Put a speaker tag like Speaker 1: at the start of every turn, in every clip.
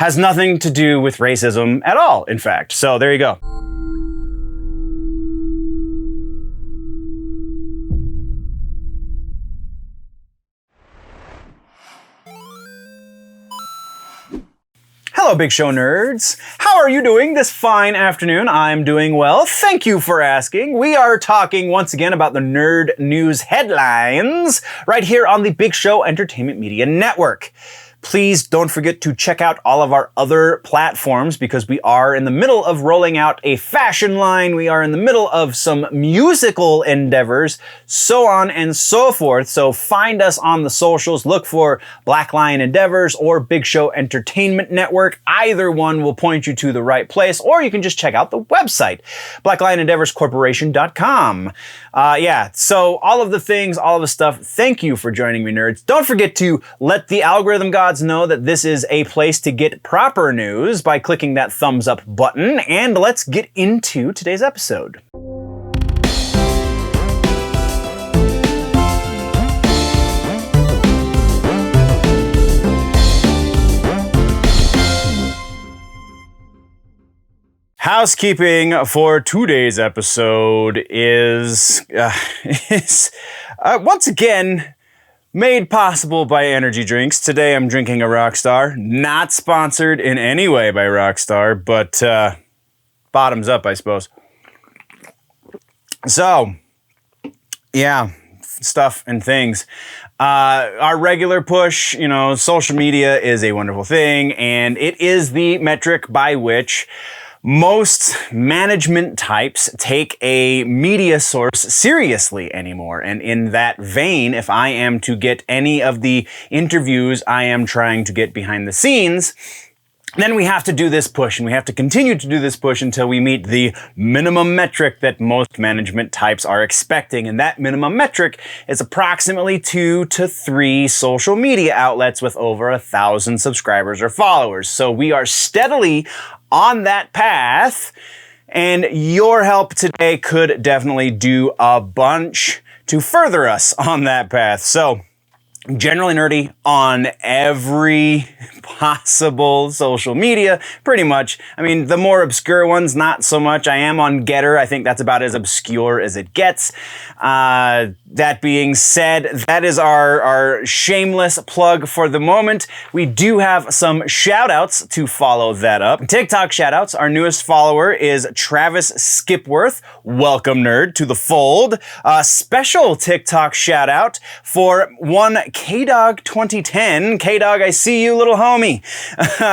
Speaker 1: has nothing to do with racism at all, in fact. So there you go. Hello, Big Show nerds. How are you doing this fine afternoon? I'm doing well. Thank you for asking. We are talking once again about the nerd news headlines right here on the Big Show Entertainment Media Network. Please don't forget to check out all of our other platforms because we are in the middle of rolling out a fashion line. We are in the middle of some musical endeavors, so on and so forth. So find us on the socials. Look for Black Lion Endeavors or Big Show Entertainment Network. Either one will point you to the right place, or you can just check out the website, blacklionendeavorscorporation.com. So all of the things, all of the stuff, thank you for joining me, nerds. Don't forget to let the algorithm gods know that this is a place to get proper news by clicking that thumbs up button, and let's get into today's episode. Housekeeping for today's episode is once again made possible by energy drinks. Today I'm drinking a Rockstar, not sponsored in any way by Rockstar, but bottoms up, I suppose. So, yeah, stuff and things. Our regular push, social media is a wonderful thing, and it is the metric by which most management types take a media source seriously anymore. And in that vein, if I am to get any of the interviews I am trying to get behind the scenes, then we have to do this push, and we have to continue to do this push until we meet the minimum metric that most management types are expecting. And that minimum metric is approximately 2 to 3 social media outlets with over 1,000 subscribers or followers. So we are steadily on that path, and your help today could definitely do a bunch to further us on that path. So, generally nerdy on every possible social media, pretty much. I mean, the more obscure ones, not so much. I am on Getter. I think that's about as obscure as it gets. That being said, that is our shameless plug for the moment. We do have some shout-outs to follow that up. TikTok shout-outs. Our newest follower is Travis Skipworth. Welcome, nerd, to the fold. Special TikTok shout-out for one K-Dog 2010. K-Dog, I see you, little homie.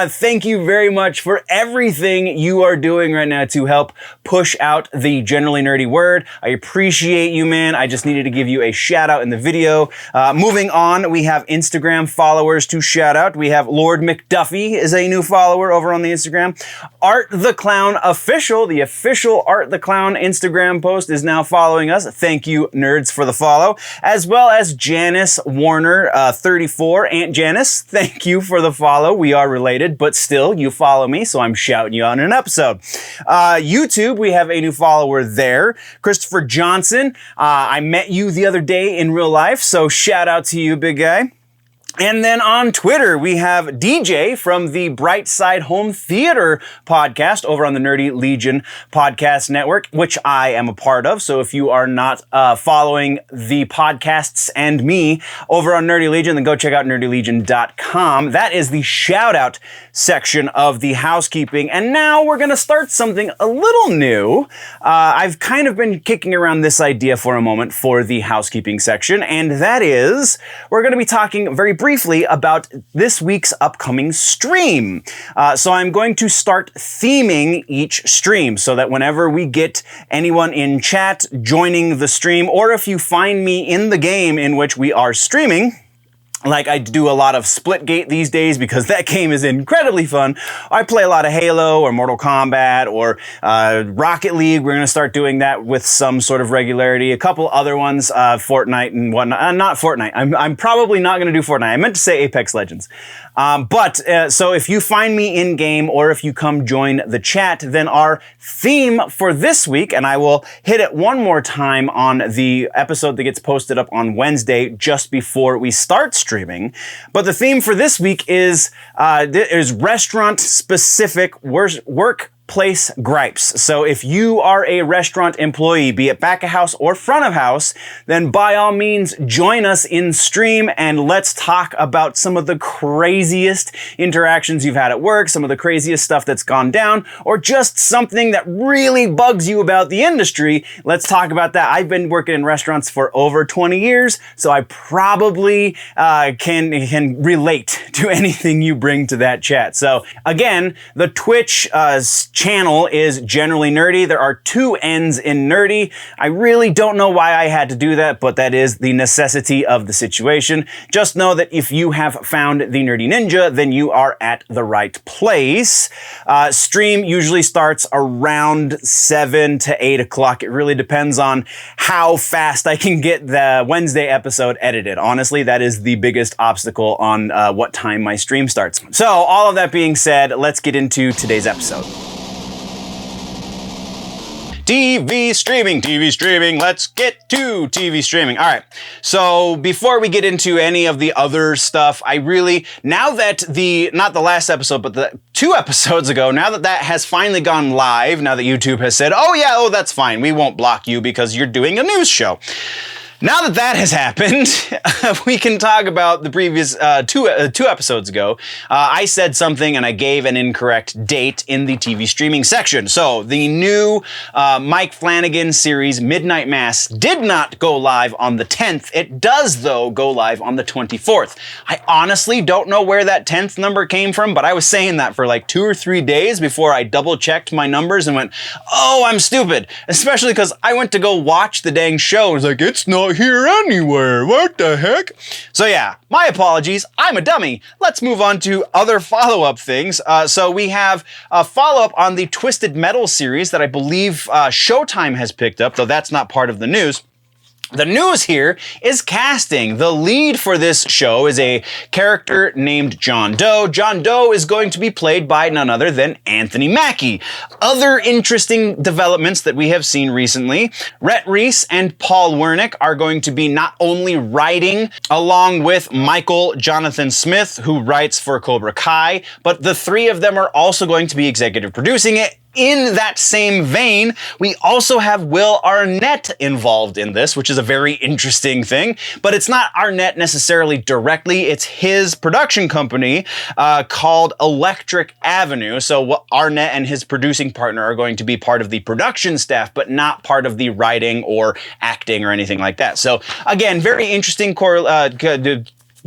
Speaker 1: Thank you very much for everything you are doing right now to help push out the generally nerdy word. I appreciate you, man. I just needed to give you a shout out in the video. Moving on, we have Instagram followers to shout out. We have Lord McDuffie is a new follower over on the Instagram. Art the Clown Official, the official Art the Clown Instagram post, is now following us. Thank you, nerds, for the follow. As well as Janice Warner, 34. Aunt Janice, thank you for the follow. We are related, but still, you follow me, so I'm shouting you out in an episode. YouTube, we have a new follower there. Christopher Johnson, I met you the other day in real life, so shout out to you, big guy. And then on Twitter, we have DJ from the Brightside Home Theater podcast over on the Nerdy Legion podcast network, which I am a part of. So if you are not following the podcasts and me over on Nerdy Legion, then go check out nerdylegion.com. That is the shout out section of the housekeeping. And now we're going to start something a little new. I've kind of been kicking around this idea for a moment for the housekeeping section, and that is we're going to be talking very briefly about this week's upcoming stream. So I'm going to start theming each stream so that whenever we get anyone in chat joining the stream, or if you find me in the game in which we are streaming, like I do a lot of Splitgate these days because that game is incredibly fun. I play a lot of Halo or Mortal Kombat or Rocket League. We're going to start doing that with some sort of regularity. A couple other ones, Fortnite and whatnot. Not Fortnite. I'm probably not going to do Fortnite. I meant to say Apex Legends. So if you find me in game or if you come join the chat, then our theme for this week, and I will hit it one more time on the episode that gets posted up on Wednesday just before we start streaming, streaming. But the theme for this week is restaurant-specific workplace gripes. So if you are a restaurant employee, be it back of house or front of house, then by all means join us in stream and let's talk about some of the craziest interactions you've had at work, some of the craziest stuff that's gone down, or just something that really bugs you about the industry. Let's talk about that. I've been working in restaurants for over 20 years, so I probably can relate to anything you bring to that chat. So again, the Twitch channel is generally nerdy. There are two N's in nerdy. I really don't know why I had to do that, but that is the necessity of the situation. Just know that if you have found the Nerdy Ninja, then you are at the right place. Stream usually starts around 7 to 8 o'clock. It really depends on how fast I can get the Wednesday episode edited. Honestly, that is the biggest obstacle on what time my stream starts. So all of that being said, let's get into today's episode. TV streaming, let's get to TV streaming. All right, so before we get into any of the other stuff, I really, now that not the last episode, but the 2 episodes ago, now that has finally gone live, now that YouTube has said, oh, that's fine, we won't block you because you're doing a news show. Now that that has happened, we can talk about the previous two episodes ago. I said something and I gave an incorrect date in the TV streaming section. So the new Mike Flanagan series, Midnight Mass, did not go live on the 10th. It does, though, go live on the 24th. I honestly don't know where that 10th number came from, but I was saying that for like 2 or 3 days before I double-checked my numbers and went, oh, I'm stupid. Especially because I went to go watch the dang show. I was like, it's not here anywhere. What the heck? So yeah, my apologies. I'm a dummy. Let's move on to other follow-up things. So we have a follow-up on the Twisted Metal series that I believe Showtime has picked up, though that's not part of the news. The news here is casting. The lead for this show is a character named John Doe. John Doe is going to be played by none other than Anthony Mackie. Other interesting developments that we have seen recently, Rhett Reese and Paul Wernick are going to be not only writing along with Michael Jonathan Smith, who writes for Cobra Kai, but the 3 of them are also going to be executive producing it. In that same vein, we also have Will Arnet involved in this, which is a very interesting thing, but it's not Arnet necessarily directly. It's his production company called Electric Avenue. So Arnet and his producing partner are going to be part of the production staff, but not part of the writing or acting or anything like that. So again, very interesting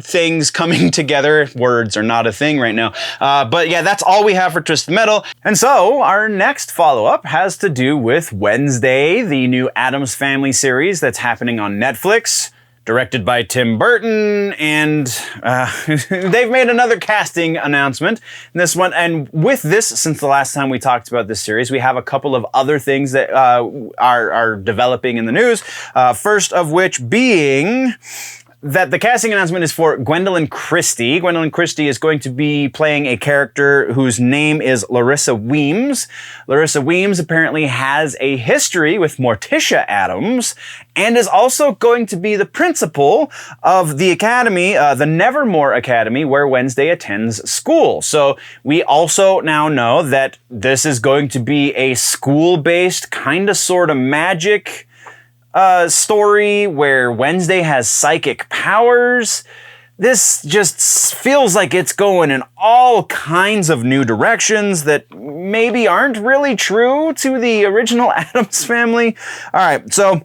Speaker 1: things coming together. Words are not a thing right now. But yeah, that's all we have for Twisted Metal. And so our next follow-up has to do with Wednesday, the new Addams Family series that's happening on Netflix, directed by Tim Burton, and they've made another casting announcement in this one. And with this, since the last time we talked about this series, we have a couple of other things that are developing in the news. First of which being that the casting announcement is for Gwendolyn Christie. Gwendolyn Christie is going to be playing a character whose name is Larissa Weems. Larissa Weems apparently has a history with Morticia Addams and is also going to be the principal of the academy, the Nevermore Academy, where Wednesday attends school. So we also now know that this is going to be a school-based, kind of sort of magic story where Wednesday has psychic powers. This just feels like it's going in all kinds of new directions that maybe aren't really true to the original Addams Family. All right, so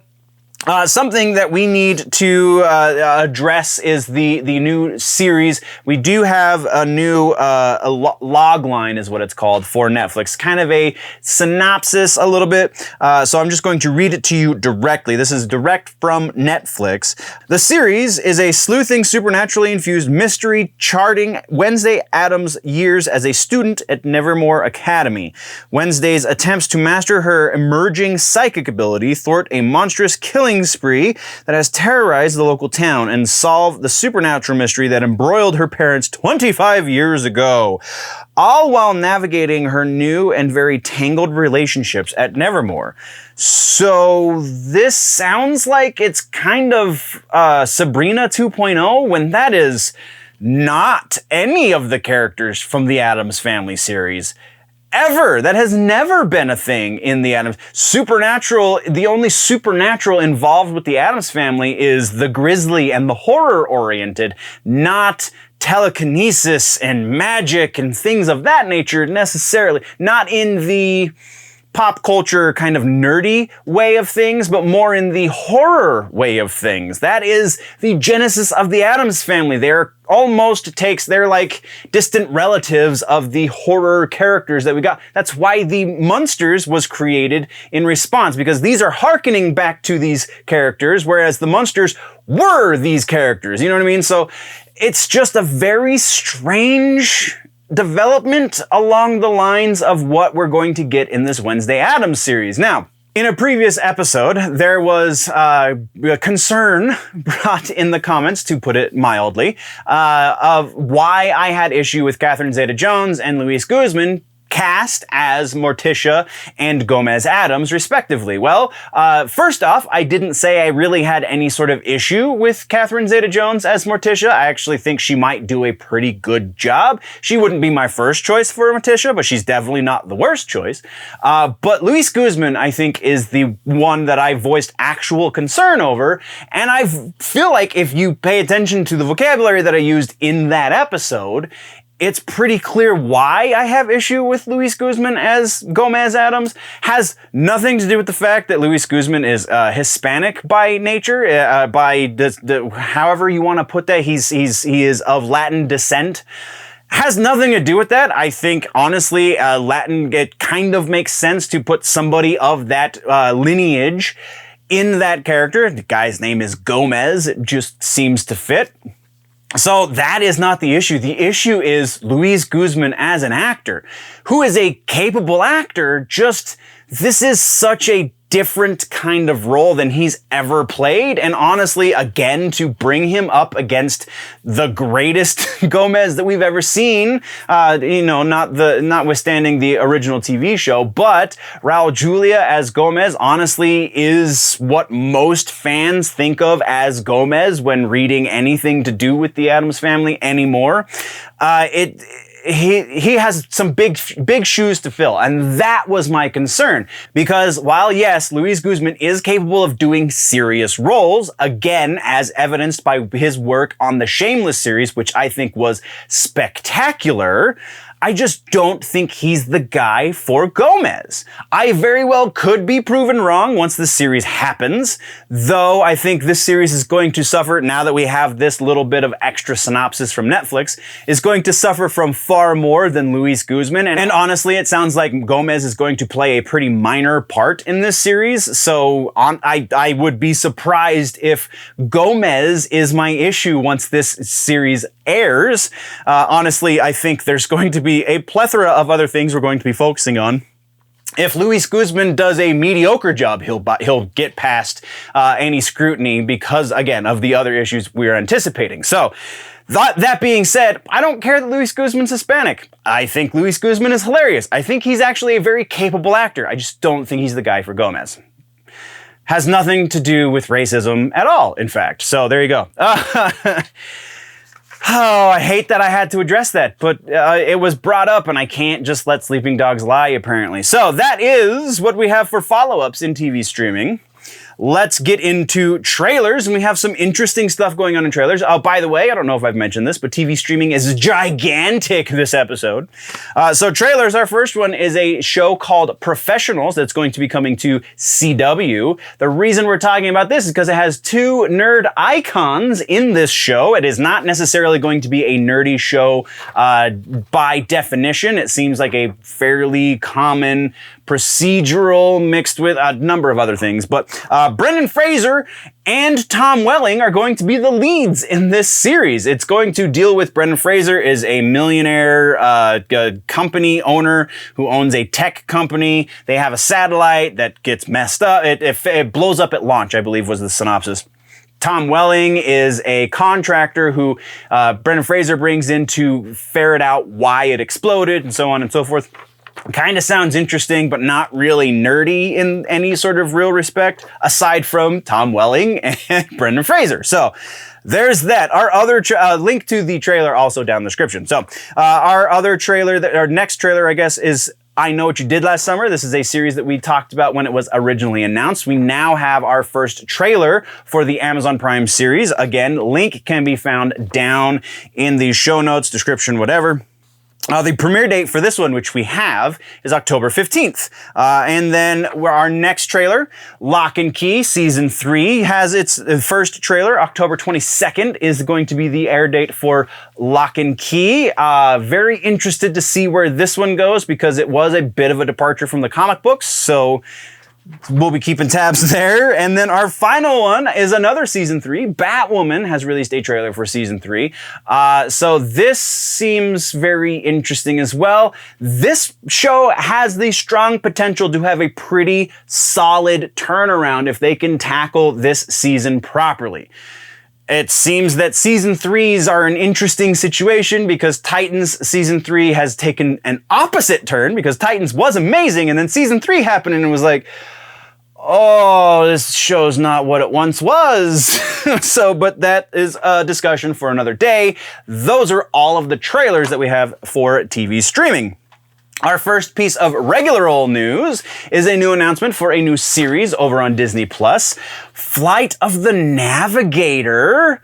Speaker 1: something that we need to address is the new series. We do have a new logline is what it's called for Netflix. Kind of a synopsis a little bit. So I'm just going to read it to you directly. This is direct from Netflix. The series is a sleuthing, supernaturally infused mystery charting Wednesday Addams' years as a student at Nevermore Academy. Wednesday's attempts to master her emerging psychic ability thwart a monstrous killing killing spree that has terrorized the local town and solve the supernatural mystery that embroiled her parents 25 years ago, all while navigating her new and very tangled relationships at Nevermore. So this sounds like it's kind of Sabrina 2.0, when that is not any of the characters from the Addams Family series. Ever. That has never been a thing in the Addams. Supernatural, the only supernatural involved with the Addams Family is the grisly and the horror-oriented, not telekinesis and magic and things of that nature necessarily. Not in the pop culture kind of nerdy way of things, but more in the horror way of things. That is the genesis of the Addams Family. They're they're like distant relatives of the horror characters that we got. That's why the Munsters was created in response, because these are hearkening back to these characters, whereas the Munsters were these characters. You know what I mean? So it's just a very strange development along the lines of what we're going to get in this Wednesday Addams series. Now, in a previous episode, there was a concern brought in the comments, to put it mildly, of why I had issue with Catherine Zeta-Jones and Luis Guzman cast as Morticia and Gomez Addams, respectively. Well, first off, I didn't say I really had any sort of issue with Catherine Zeta-Jones as Morticia. I actually think she might do a pretty good job. She wouldn't be my first choice for Morticia, but she's definitely not the worst choice. But Luis Guzman, I think, is the one that I voiced actual concern over, and I feel like if you pay attention to the vocabulary that I used in that episode, it's pretty clear why I have issue with Luis Guzman as Gomez Addams. Has nothing to do with the fact that Luis Guzman is Hispanic by nature, however you want to put that. He is of Latin descent. Has nothing to do with that. I think, honestly, Latin, it kind of makes sense to put somebody of that lineage in that character. The guy's name is Gomez. It just seems to fit. So that is not the issue. The issue is Luis Guzman as an actor, who is a capable actor, just this is such a different kind of role than he's ever played. And honestly, again, to bring him up against the greatest Gomez that we've ever seen, notwithstanding the original TV show, but Raul Julia as Gomez, honestly, is what most fans think of as Gomez when reading anything to do with the Addams Family anymore. He has some big shoes to fill, and that was my concern. Because while yes, Luis Guzman is capable of doing serious roles, again, as evidenced by his work on the Shameless series, which I think was spectacular, I just don't think he's the guy for Gomez. I very well could be proven wrong once this series happens, though I think this series is going to suffer, now that we have this little bit of extra synopsis from Netflix, is going to suffer from far more than Luis Guzman. And honestly, it sounds like Gomez is going to play a pretty minor part in this series, so I would be surprised if Gomez is my issue once this series airs. Honestly, I think there's going to be a plethora of other things we're going to be focusing on. If Luis Guzman does a mediocre job, he'll get past any scrutiny because, again, of the other issues we're anticipating. So, that being said, I don't care that Luis Guzman's Hispanic. I think Luis Guzman is hilarious. I think he's actually a very capable actor. I just don't think he's the guy for Gomez. Has nothing to do with racism at all, in fact. So, there you go. Oh, I hate that I had to address that, but it was brought up and I can't just let sleeping dogs lie, apparently. So that is what we have for follow-ups in TV streaming. Let's get into trailers, and we have some interesting stuff going on in trailers. Oh, by the way, I don't know if I've mentioned this, but TV streaming is gigantic this episode. So trailers, our first one is a show called Professionals that's going to be coming to CW. The reason we're talking about this is because it has two nerd icons in this show. It is not necessarily going to be a nerdy show by definition. It seems like a fairly common procedural mixed with a number of other things, but Brendan Fraser and Tom Welling are going to be the leads in this series. It's going to deal with Brendan Fraser is a millionaire company owner who owns a tech company. They have a satellite that gets messed up. It blows up at launch, I believe was the synopsis. Tom Welling is a contractor who Brendan Fraser brings in to ferret out why it exploded and so on and so forth. Kind of sounds interesting, but not really nerdy in any sort of real respect, aside from Tom Welling and Brendan Fraser. So there's that. Our other link to the trailer also down in the description. So our other trailer, our next trailer, I guess, is I Know What You Did Last Summer. This is a series that we talked about when it was originally announced. We now have our first trailer for the Amazon Prime series. Again, link can be found down in the show notes, description, whatever. The premiere date for this one, which we have, is October 15th. And then our next trailer, Lock and Key Season 3, has its first trailer. October 22nd is going to be the air date for Lock and Key. Very interested to see where this one goes because it was a bit of a departure from the comic books. So we'll be keeping tabs there. And then our final one is another Season 3. Batwoman has released a trailer for Season 3. So this seems very interesting as well. This show has the strong potential to have a pretty solid turnaround if they can tackle this season properly. It seems that Season 3s are an interesting situation because Titans Season 3 has taken an opposite turn because Titans was amazing and then Season 3 happened and it was like, oh, this show's not what it once was. But that is a discussion for another day. Those are all of the trailers that we have for TV streaming. Our first piece of regular old news is a new announcement for a new series over on Disney+. Flight of the Navigator.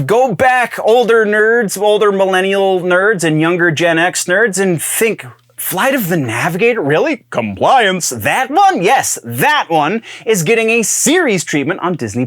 Speaker 1: Go back, older nerds, older millennial nerds and younger Gen X nerds and think, Flight of the Navigator? Really? Compliance. That one? Yes, that one is getting a series treatment on Disney+.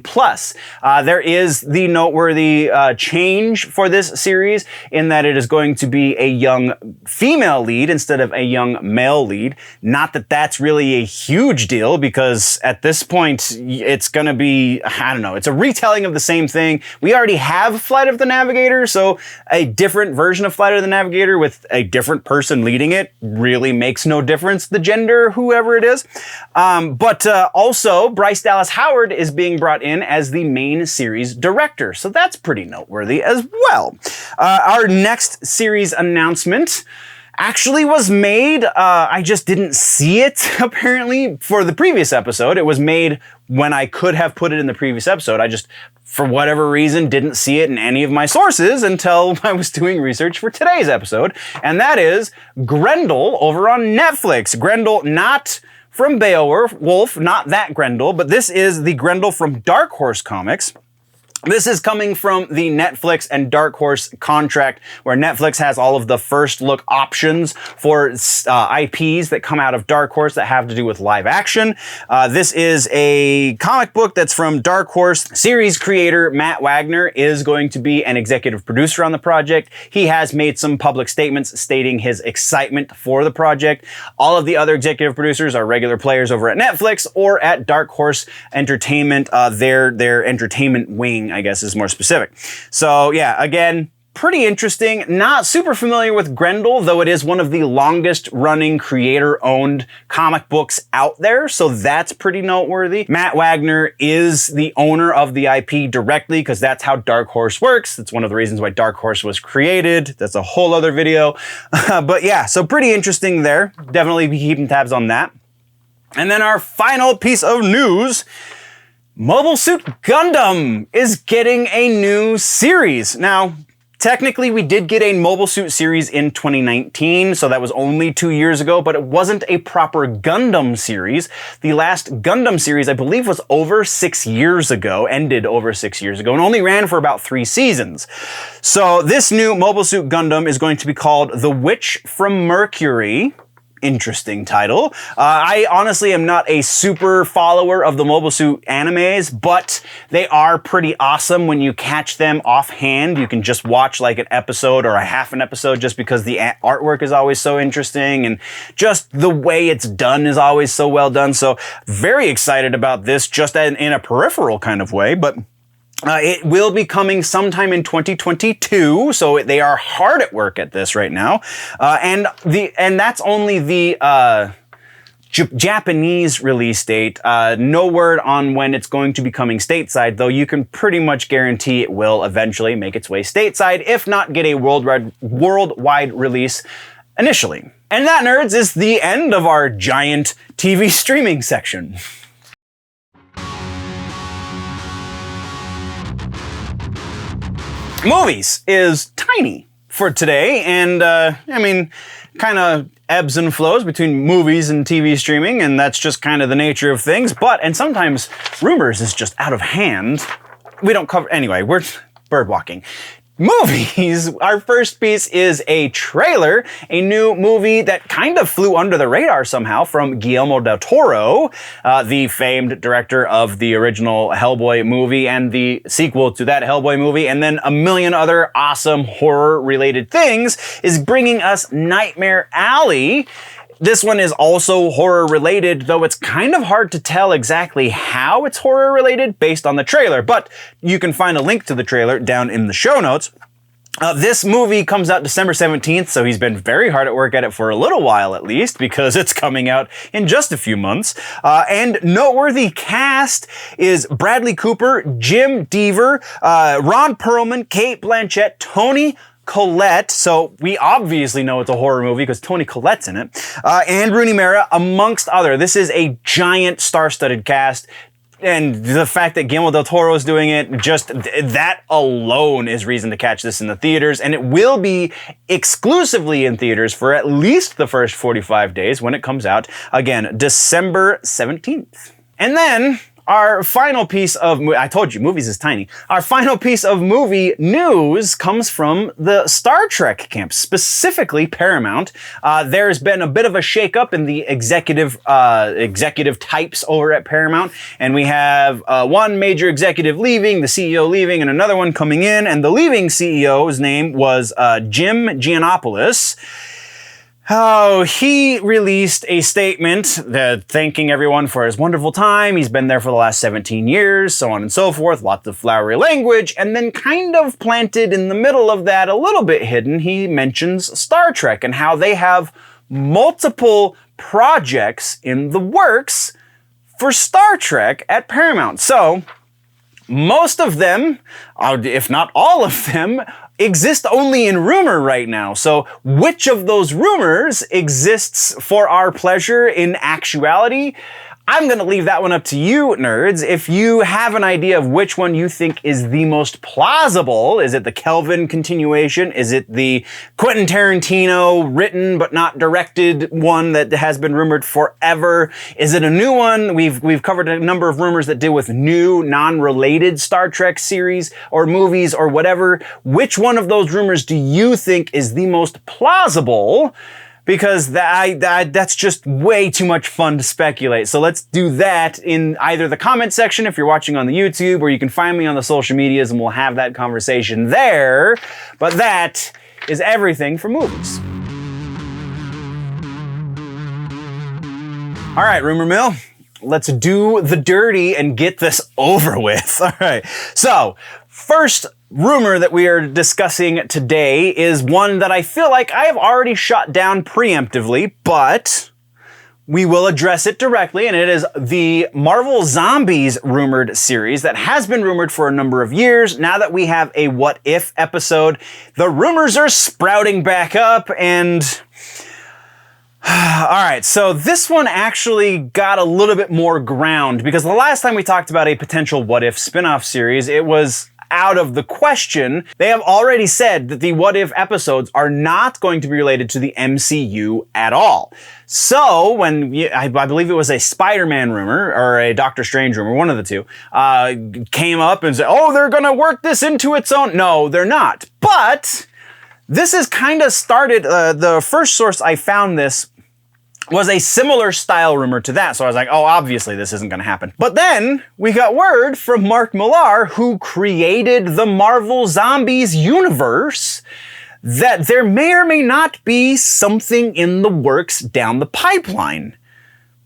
Speaker 1: There is the noteworthy change for this series in that it is going to be a young female lead instead of a young male lead. Not that that's really a huge deal because at this point it's going to be, I don't know, it's a retelling of the same thing. We already have Flight of the Navigator, so a different version of Flight of the Navigator with a different person leading it really makes no difference, the gender, whoever it is. But also, Bryce Dallas Howard is being brought in as the main series director. So that's pretty noteworthy as well. Our next series announcement actually was made, I just didn't see it, apparently, for the previous episode. It was made when I could have put it in the previous episode. I just, for whatever reason, didn't see it in any of my sources until I was doing research for today's episode. And that is Grendel over on Netflix. Grendel, not from Beowulf, not that Grendel, but this is the Grendel from Dark Horse Comics. This is coming from the Netflix and Dark Horse contract where Netflix has all of the first look options for IPs that come out of Dark Horse that have to do with live action. This is a comic book that's from Dark Horse. Series creator Matt Wagner is going to be an executive producer on the project. He has made some public statements stating his excitement for the project. All of the other executive producers are regular players over at Netflix or at Dark Horse Entertainment, their entertainment wing, I guess is more specific. So yeah, again, pretty interesting. Not super familiar with Grendel, though it is one of the longest running creator-owned comic books out there, so that's pretty noteworthy. Matt Wagner is the owner of the IP directly because that's how Dark Horse works. That's one of the reasons why Dark Horse was created. That's a whole other video. But yeah, so pretty interesting there. Definitely be keeping tabs on that. And then our final piece of news, Mobile Suit Gundam is getting a new series. Now, technically, we did get a Mobile Suit series in 2019, so that was only 2 years ago, but it wasn't a proper Gundam series. The last Gundam series, I believe, was over 6 years ago, ended over 6 years ago, and only ran for about 3 seasons. So this new Mobile Suit Gundam is going to be called The Witch from Mercury. interesting title. I honestly am not a super follower of the Mobile Suit animes, but they are pretty awesome when you catch them offhand. You can just watch like an episode or a half an episode just because the artwork is always so interesting and just the way it's done is always so well done. So very excited about this just in a peripheral kind of way, but it will be coming sometime in 2022, so they are hard at work at this right now, and that's only the Japanese release date. No word on when it's going to be coming stateside, though you can pretty much guarantee it will eventually make its way stateside, if not get a worldwide release initially. And that, nerds, is the end of our giant TV streaming section. Movies is tiny for today, and I mean, kind of ebbs and flows between movies and TV streaming, and that's just kind of the nature of things. And sometimes rumors is just out of hand. We don't cover, anyway, we're bird walking. Movies, our first piece is a trailer, a new movie that kind of flew under the radar somehow from Guillermo del Toro, the famed director of the original Hellboy movie and the sequel to that Hellboy movie, and then a million other awesome horror-related things, is bringing us Nightmare Alley. This one is also horror-related, though it's kind of hard to tell exactly how it's horror-related based on the trailer, but you can find a link to the trailer down in the show notes. This movie comes out December 17th, so he's been very hard at work at it for a little while at least, because it's coming out in just a few months. And noteworthy cast is Bradley Cooper, Jim Deaver, Ron Perlman, Cate Blanchett, Toni Collette, so we obviously know it's a horror movie because Toni Collette's in it, and Rooney Mara, amongst other. This is a giant star-studded cast, and the fact that Guillermo del Toro is doing it, just that alone is reason to catch this in the theaters, and it will be exclusively in theaters for at least the first 45 days when it comes out, again, December 17th. And then our final piece of, I told you, movies is tiny. Our final piece of movie news comes from the Star Trek camp, specifically Paramount. There's been a bit of a shakeup in the executive types over at Paramount, and we have one major executive leaving, the CEO leaving, and another one coming in, and the leaving CEO's name was Jim Giannopoulos. Oh, he released a statement thanking everyone for his wonderful time. He's been there for the last 17 years, so on and so forth, lots of flowery language, and then kind of planted in the middle of that, a little bit hidden, he mentions Star Trek and how they have multiple projects in the works for Star Trek at Paramount. So, most of them, if not all of them, exist only in rumor right now. So which of those rumors exists for our pleasure in actuality? I'm going to leave that one up to you, nerds. If you have an idea of which one you think is the most plausible, is it the Kelvin continuation? Is it the Quentin Tarantino written but not directed one that has been rumored forever? Is it a new one? We've covered a number of rumors that deal with new, non-related Star Trek series or movies or whatever. Which one of those rumors do you think is the most plausible? Because that's just way too much fun to speculate. So let's do that in either the comment section if you're watching on the YouTube, or you can find me on the social medias and we'll have that conversation there. But that is everything for movies. All right, rumor mill. Let's do the dirty and get this over with. All right. So, first rumor that we are discussing today is one that I feel like I have already shot down preemptively, but we will address it directly, and it is the Marvel Zombies rumored series that has been rumored for a number of years. Now that we have a What If episode, the rumors are sprouting back up, and all right, so this one actually got a little bit more ground, because the last time we talked about a potential What If spin-off series, it was out of the question. They have already said that the What If episodes are not going to be related to the MCU at all. So when I believe it was a Spider-Man rumor or a Doctor Strange rumor, one of the two, came up and said, oh, they're going to work this into its own. No, they're not. But this has kind of started, the first source I found this was a similar style rumor to that. So I was like, oh, obviously this isn't going to happen. But then we got word from Mark Millar, who created the Marvel Zombies universe, that there may or may not be something in the works down the pipeline.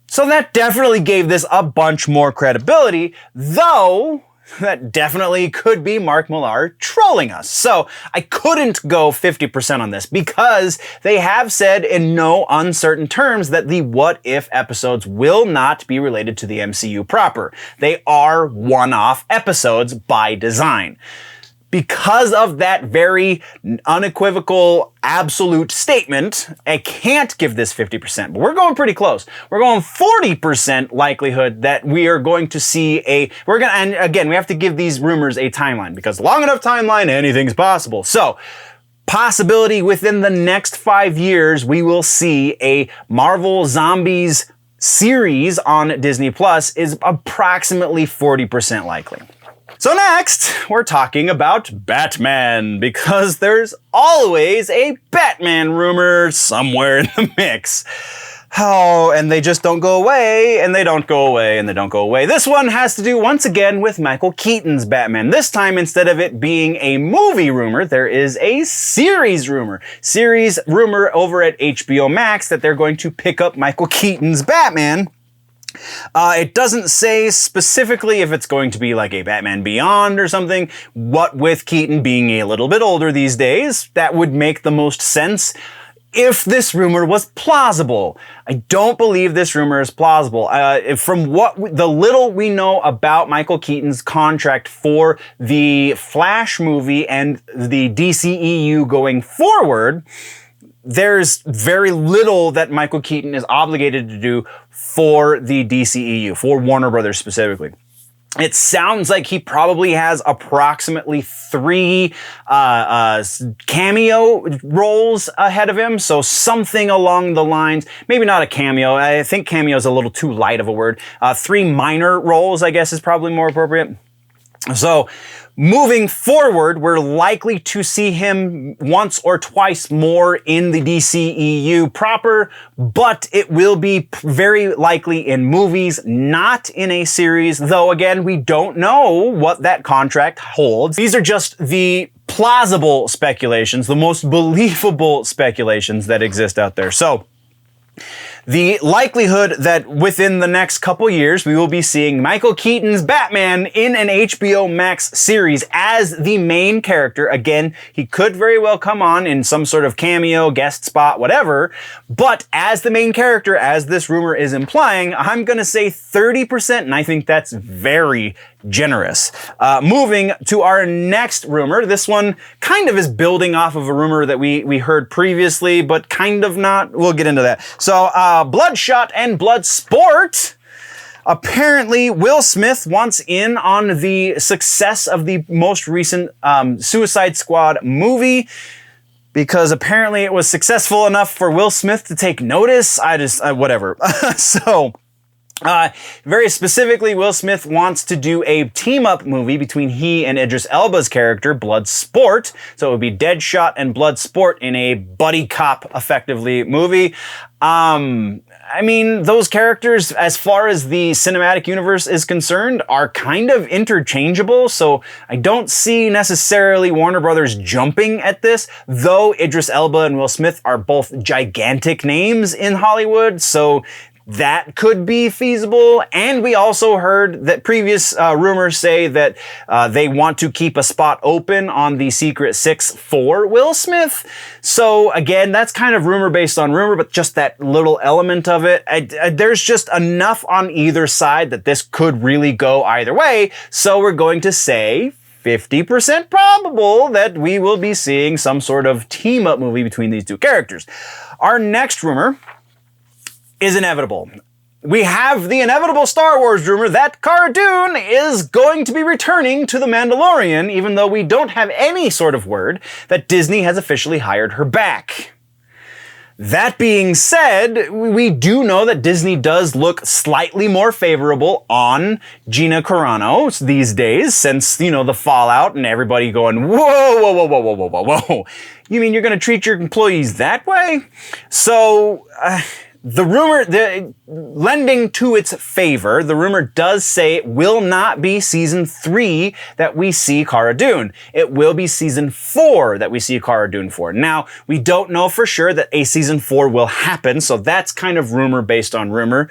Speaker 1: So that definitely gave this a bunch more credibility, though that definitely could be Mark Millar trolling us. So I couldn't go 50% on this because they have said in no uncertain terms that the What If episodes will not be related to the MCU proper. They are one-off episodes by design. Because of that very unequivocal, absolute statement, I can't give this 50%, but we're going pretty close. We're going 40% likelihood that we are going to see and again, we have to give these rumors a timeline, because long enough timeline, anything's possible. So, possibility within the next 5 years, we will see a Marvel Zombies series on Disney Plus is approximately 40% likely. So next, we're talking about Batman, because there's always a Batman rumor somewhere in the mix. Oh, and they just don't go away, and they don't go away, and they don't go away. This one has to do, once again, with Michael Keaton's Batman. This time, instead of it being a movie rumor, there is a series rumor. Series rumor over at HBO Max that they're going to pick up Michael Keaton's Batman. It doesn't say specifically if it's going to be like a Batman Beyond or something. What with Keaton being a little bit older these days, that would make the most sense if this rumor was plausible. I don't believe this rumor is plausible. From the little we know about Michael Keaton's contract for the Flash movie and the DCEU going forward, there's very little that Michael Keaton is obligated to do for the DCEU, for Warner Brothers specifically. It sounds like he probably has approximately 3 cameo roles ahead of him. So something along the lines, maybe not a cameo. I think cameo is a little too light of a word. 3 minor roles, I guess, is probably more appropriate. So moving forward, we're likely to see him once or twice more in the DCEU proper, but it will be very likely in movies, not in a series, though again, we don't know what that contract holds. These are just the plausible speculations, the most believable speculations that exist out there. So, the likelihood that within the next couple years we will be seeing Michael Keaton's Batman in an HBO Max series as the main character. Again, he could very well come on in some sort of cameo, guest spot, whatever, but as the main character, as this rumor is implying, I'm gonna say 30%, and I think that's very generous. Moving to our next rumor. This one kind of is building off of a rumor that we heard previously, but kind of not. We'll get into that. So, Bloodshot and Bloodsport. Apparently, Will Smith wants in on the success of the most recent Suicide Squad movie, because apparently it was successful enough for Will Smith to take notice. Whatever. So, very specifically, Will Smith wants to do a team-up movie between he and Idris Elba's character, Bloodsport. So it would be Deadshot and Bloodsport in a buddy cop, effectively, movie. I mean, those characters, as far as the cinematic universe is concerned, are kind of interchangeable, so I don't see necessarily Warner Brothers jumping at this, though Idris Elba and Will Smith are both gigantic names in Hollywood, so that could be feasible. And we also heard that previous rumors say that they want to keep a spot open on the Secret Six for Will Smith. So again, that's kind of rumor based on rumor, but just that little element of it. There's just enough on either side that this could really go either way. So we're going to say 50% probable that we will be seeing some sort of team-up movie between these two characters. Our next rumor is inevitable. We have the inevitable Star Wars rumor that Cara Dune is going to be returning to The Mandalorian, even though we don't have any sort of word that Disney has officially hired her back. That being said, we do know that Disney does look slightly more favorable on Gina Carano these days, since, you know, the fallout and everybody going, whoa, whoa, whoa, whoa, whoa, whoa, whoa. You mean you're going to treat your employees that way? So, lending to its favor, the rumor does say it will not be season 3 that we see Cara Dune. It will be season 4 that we see Cara Dune for. Now, we don't know for sure that a season 4 will happen, so that's kind of rumor based on rumor.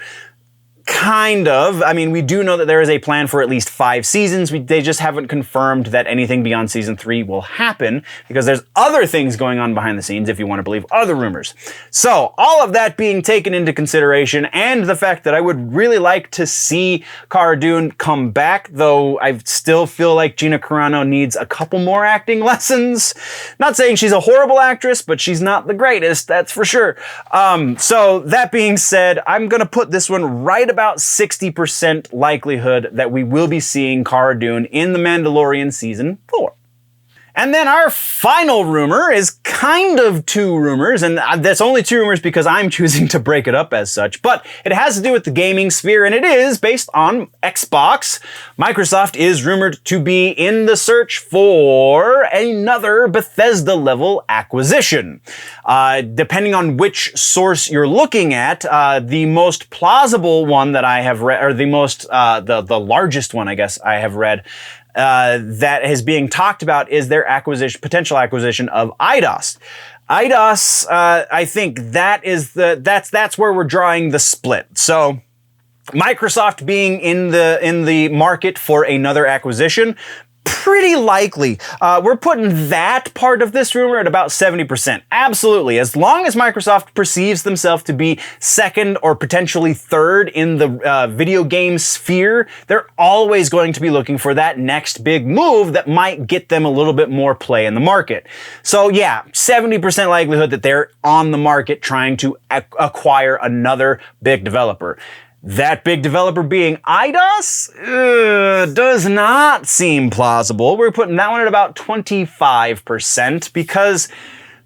Speaker 1: Kind of. I mean, we do know that there is a plan for at least 5 seasons. They just haven't confirmed that anything beyond season 3 will happen because there's other things going on behind the scenes if you want to believe other rumors. So, all of that being taken into consideration and the fact that I would really like to see Cara Dune come back, though I still feel like Gina Carano needs a couple more acting lessons. Not saying she's a horrible actress, but she's not the greatest, that's for sure. So, that being said, I'm going to put this one right about 60% likelihood that we will be seeing Cara Dune in The Mandalorian Season 4. And then our final rumor is kind of 2 rumors, and that's only 2 rumors because I'm choosing to break it up as such, but it has to do with the gaming sphere, and it is based on Xbox. Microsoft is rumored to be in the search for another Bethesda-level acquisition. Depending on which source you're looking at, the most plausible one that I have read, or the largest one, I guess, I have read, that is being talked about is their potential acquisition of Eidos. Eidos, I think that's where we're drawing the split. So, Microsoft being in the market for another acquisition, pretty likely. We're putting that part of this rumor at about 70%. Absolutely. As long as Microsoft perceives themselves to be second or potentially third in the video game sphere, they're always going to be looking for that next big move that might get them a little bit more play in the market. So yeah, 70% likelihood that they're on the market trying to acquire another big developer. That big developer being Eidos does not seem plausible. We're putting that one at about 25% because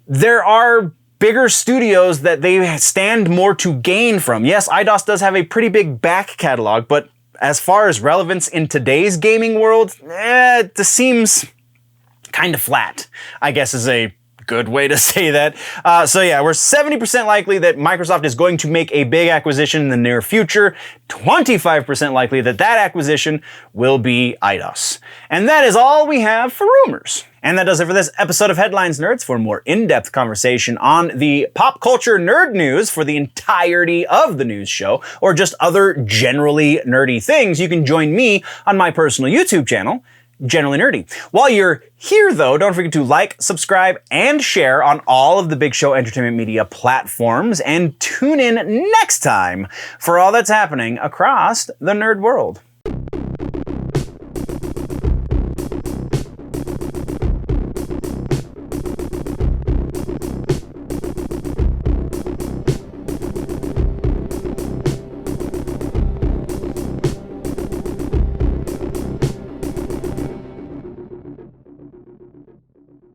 Speaker 1: there are bigger studios that they stand more to gain from. Yes, Eidos does have a pretty big back catalog, but as far as relevance in today's gaming world, it seems kind of flat, I guess is a good way to say that. So yeah, we're 70% likely that Microsoft is going to make a big acquisition in the near future. 25% likely that that acquisition will be Eidos. And that is all we have for rumors. And that does it for this episode of Headlines Nerds. For more in-depth conversation on the pop culture nerd news for the entirety of the news show, or just other generally nerdy things, you can join me on my personal YouTube channel, Generally Nerdy. While you're here, though, don't forget to like, subscribe, and share on all of the Big Show Entertainment Media platforms, and tune in next time for all that's happening across the nerd world.